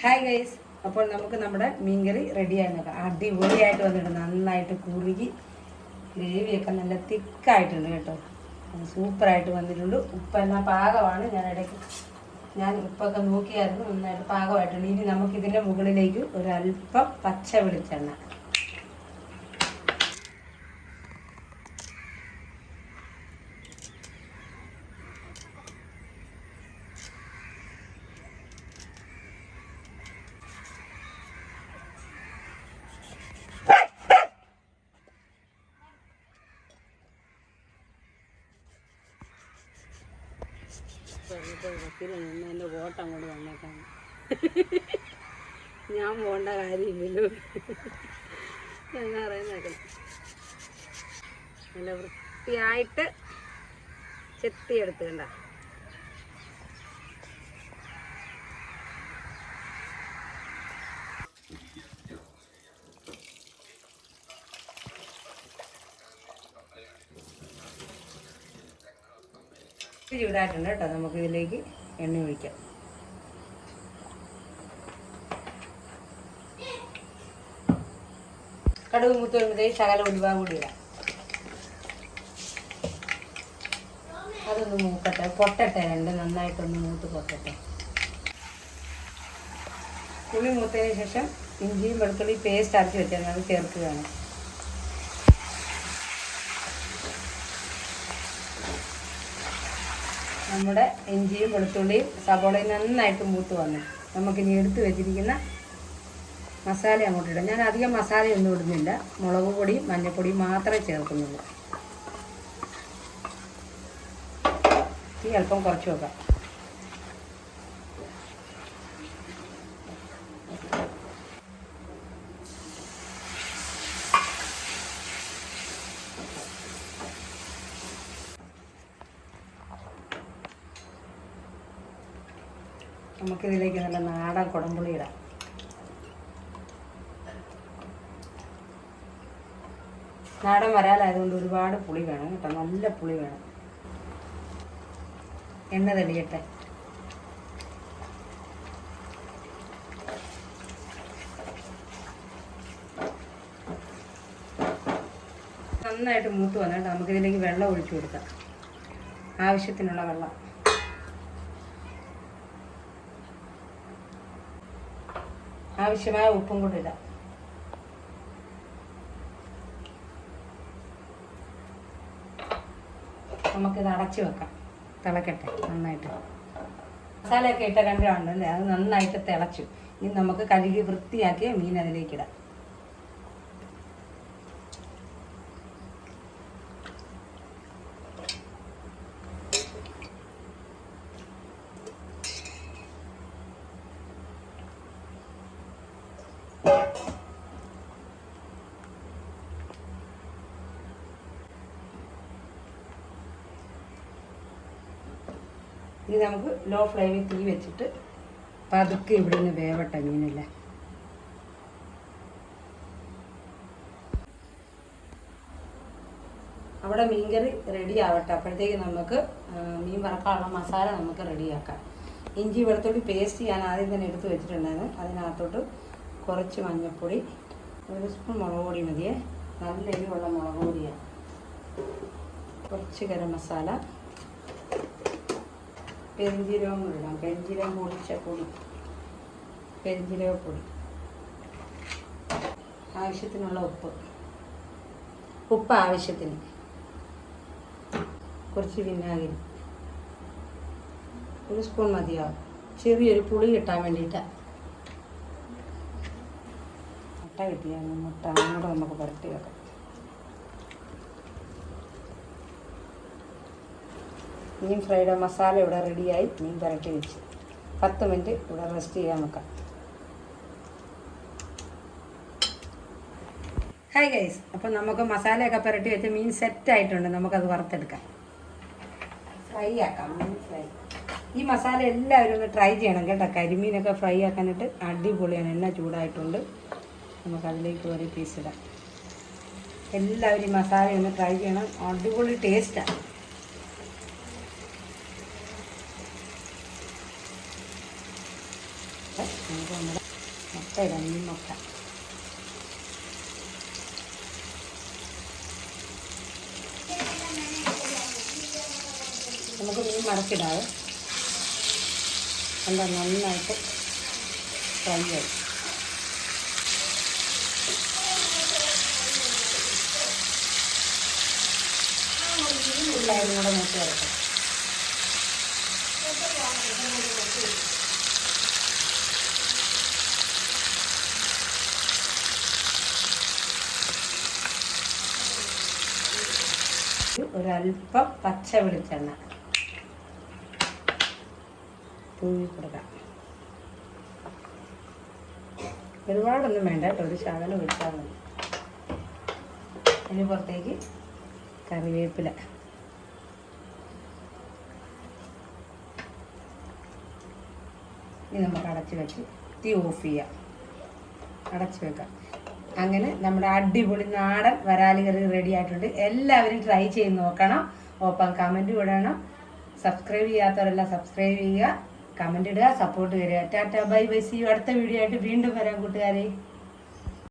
Hi guys, അപ്പോൾ നമുക്ക് നമ്മുടെ മീൻകറി റെഡിയായി നോക്കാം. അടിപൊളിയായിട്ട് വന്നിട്ടുണ്ട്, നന്നായിട്ട് കുറുകി ഗ്രേവിയൊക്കെ നല്ല തിക്കായിട്ടുണ്ട് കേട്ടോ. സൂപ്പറായിട്ട് വന്നിട്ടുണ്ട്. ഉപ്പെല്ലാം പാകമാണ്. ഞാൻ ഉപ്പൊക്കെ നോക്കിയായിരുന്നു, നന്നായിട്ട് പാകമായിട്ടുണ്ട്. ഇനി നമുക്കിതിൻ്റെ മുകളിലേക്ക് ഒരല്പം പച്ച വെളിച്ചെണ്ണ, എൻ്റെ ഓട്ടം കൊണ്ട് വന്നേക്കാണ്. ഞാൻ പോകേണ്ട കാര്യമില്ലല്ലോ എന്നാ പറയുന്നേക്കണം. നല്ല വൃത്തിയായിട്ട് ചെത്തിയെടുത്തുകണ്ട. ചൂടായിട്ടുണ്ട് കേട്ടോ. നമുക്ക് ഇതിലേക്ക് എണ്ണ ഒഴിക്കാം. കടുക് മൂത്ത് വരുമ്പോഴത്തേക്ക് ശകലം ഉലുവ കൂടി ഇടാം. അതൊന്ന് മൂക്കട്ടെ, പൊട്ടട്ടെ, നന്നായിട്ടൊന്ന് മൂത്ത് പൊട്ടട്ടെ. ഉള്ളി മൂത്തതിന് ശേഷം ഇഞ്ചിയും വെളുത്തുള്ളി പേസ്റ്റ് അരച്ച് വെച്ചാൽ അത് ചേർക്കുകയാണ്. നമ്മുടെ ഇഞ്ചിയും വെളുത്തുള്ളിയും സവോളയും നന്നായിട്ട് മൂത്ത് വന്നു. നമുക്കിനി എടുത്ത് വെച്ചിരിക്കുന്ന മസാല അങ്ങോട്ട് ഇടാം. ഞാൻ അധികം മസാലയൊന്നും ഇടുന്നില്ല. മുളക് പൊടിയും മഞ്ഞൾപ്പൊടിയും മാത്രമേ ചേർക്കുന്നുള്ളൂ. ഈ അല്പം കുറച്ച് വെക്കാം. നമുക്കിതിലേക്ക് നല്ല നാടൻ കുടംപുളി ഇടാം. നാടൻ വരാലായതുകൊണ്ട് ഒരുപാട് പുളി വേണം കേട്ടോ, നല്ല പുളി വേണം. എണ്ണ തെളിയട്ടെ. നന്നായിട്ട് മൂത്ത് വന്നിട്ട് നമുക്കിതിലേക്ക് വെള്ളം ഒഴിച്ചു കൊടുക്കാം. ആവശ്യത്തിനുള്ള വെള്ളം. ആവശ്യമായ ഉപ്പും കൂടി ഇടാം. നമുക്കിത് അടച്ചു വെക്കാം, തിളക്കട്ടെ നന്നായിട്ട്. മസാലയൊക്കെ ഇട്ട കണ്ടുണ്ടല്ലേ, അത് നന്നായിട്ട് തിളച്ചു. ഇനി നമുക്ക് കഴുകി വൃത്തിയാക്കിയ മീൻ അതിലേക്കിടാം. ഇനി നമുക്ക് ലോ ഫ്ലെയിമിൽ തീ വെച്ചിട്ട് പതുക്കെ ഇവിടെ നിന്ന് വേവട്ടെ മീനല്ലേ. അവിടെ മീൻകറി റെഡി ആവട്ടെ. അപ്പോഴത്തേക്ക് നമുക്ക് മീൻ വറക്കാനുള്ള മസാല നമുക്ക് റെഡിയാക്കാം. ഇഞ്ചി വെളുത്തുള്ളി പേസ്റ്റ് ഞാൻ ആദ്യം തന്നെ എടുത്ത് വെച്ചിട്ടുണ്ടായിരുന്നു. അതിനകത്തോട്ട് കുറച്ച് മഞ്ഞൾപ്പൊടി, 1 സ്പൂൺ മുളക് പൊടി മതിയേ. നല്ല എരിവുള്ള മുളക് പൊടിയാണ്. കുറച്ച് ഗരം മസാല, പെരിഞ്ജീരകം കൂടി ഇടാം. പെരിഞ്ജീരകം പൊടിച്ച പൊടി, പെരിഞ്ജീരകപ്പൊടി, ആവശ്യത്തിനുള്ള ഉപ്പ് ആവശ്യത്തിന്, കുറച്ച് വിനാഗിരി, 1 സ്പൂൺ മതിയാവും. ചെറിയൊരു പുളി കിട്ടാൻ വേണ്ടിയിട്ടാണ്. മുട്ട കിട്ടിയാണ്. മുട്ട അങ്ങോട്ട് നമുക്ക് പുരട്ടി വെക്കാം. മീൻ ഫ്രൈഡ് മസാല ഇവിടെ റെഡിയായി. മീൻ പുരട്ടി വെച്ച് 10 മിനിറ്റ് ഇവിടെ റെസ്റ്റ് ചെയ്യാൻ വെക്കാം. ഹായ് ഗൈസ്, അപ്പം നമുക്ക് മസാലയൊക്കെ പുരട്ടി വെച്ച് മീൻ സെറ്റായിട്ടുണ്ട്. നമുക്കത് വറുത്തെടുക്കാം, ഫ്രൈ ആക്കാം. മീൻ ഫ്രൈ. ഈ മസാല എല്ലാവരും ഒന്ന് ട്രൈ ചെയ്യണം കേട്ടോ. കരിമീനൊക്കെ ഫ്രൈ ആക്കാനായിട്ട് അടിപൊളിയാണ്. എണ്ണ ചൂടായിട്ടുണ്ട്. നമുക്കതിലേക്ക് ഒരു പീസ് ഇടാം. എല്ലാവരും ഈ മസാല ഒന്ന് ട്രൈ ചെയ്യണം. അടിപൊളി ടേസ്റ്റാണ്. നമുക്ക് നമ്മുടെ മുട്ട ഇടാം. ഈ മുട്ട നമുക്ക് മീൻ മടക്കിടാതെ എന്താ നന്നായിട്ട് ഫ്രൈ ആയി. എല്ലാവരും കൂടെ മൂത്ത് വരട്ടെ. ഒരല്പം പച്ച വെളിച്ചെണ്ണ തൂവി കൊടുക്കാം. ഒരുപാടൊന്നും വേണ്ട കേട്ടോ, ഒരു ശകലം ഒഴിച്ചാൽ മതി. അതിന് പുറത്തേക്ക് കറിവേപ്പില, ഇനി നമുക്ക് അടച്ച് വെച്ച് തീ ഓഫ് ചെയ്യാം. അടച്ച് വെക്കാം. അങ്ങനെ നമ്മുടെ അടിപൊളി നാടൻ വരാല് കറി റെഡി ആയിട്ടുണ്ട്. എല്ലാവരും ട്രൈ ചെയ്ത് നോക്കണം. ഒപ്പം കമൻറ്റ് ഇടണം. സബ്സ്ക്രൈബ് ചെയ്യാത്തവരെല്ലാം സബ്സ്ക്രൈബ് ചെയ്യുക, കമൻറ്റ് ഇടുക, സപ്പോർട്ട് തരിക. Tata bye bye. See you. അടുത്ത വീഡിയോ ആയിട്ട് വീണ്ടും വരാം കൂട്ടുകാരെ.